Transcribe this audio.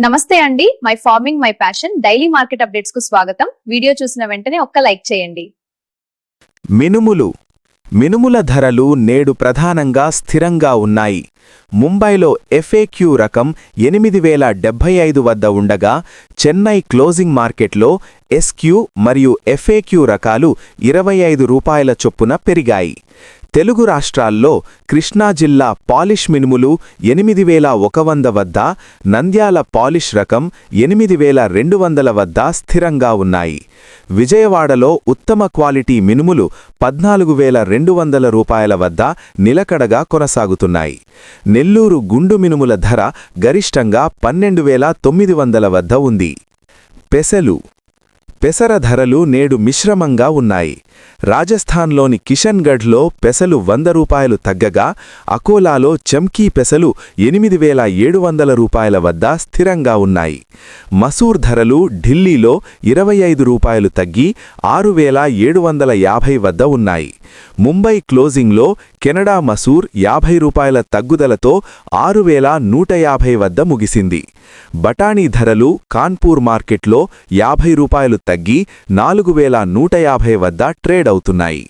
నమస్తే అండి. My farming my passion daily market updates కు స్వాగతం. వీడియో చూసిన వెంటనే ఒక్క లైక్ చేయండి. మినుముల ధరలు నేడు ప్రధానంగా స్థిరంగా ఉన్నాయి. ముంబైలో FAQ రకం 8075 వద్ద ఉండగా చెన్నై క్లోజింగ్ మార్కెట్లో SQ మరియు FAQ రకాలు 25 రూపాయల చొప్పున పెరిగాయి. తెలుగు రాష్ట్రాల్లో కృష్ణా జిల్లా పాలిష్ మినుములు 8100 వద్ద, నంద్యాల పాలిష్ రకం 8200 వద్ద స్థిరంగా ఉన్నాయి. విజయవాడలో ఉత్తమ క్వాలిటీ మినుములు 14200 రూపాయల వద్ద నిలకడగా కొనసాగుతున్నాయి. నెల్లూరు గుండు మినుముల ధర గరిష్టంగా 12900 వద్ద ఉంది. పెసర ధరలు నేడు మిశ్రమంగా ఉన్నాయి. రాజస్థాన్లోని కిషన్గఢ్లో పెసలు 100 రూపాయలు తగ్గగా, అకోలాలో చమ్కీ పెసలు 8700 రూపాయల వద్ద స్థిరంగా ఉన్నాయి. మసూర్ ధరలు ఢిల్లీలో 25 రూపాయలు తగ్గి 6750 వద్ద ఉన్నాయి. ముంబై క్లోజింగ్లో కెనడా మసూర్ 50 రూపాయల తగ్గుదలతో 6150 వద్ద ముగిసింది. బఠానీ ధరలు కాన్పూర్ మార్కెట్లో 50 రూపాయలు తగ్గి 4150 వద్ద ట్రేడ్ అవుతున్నాయి.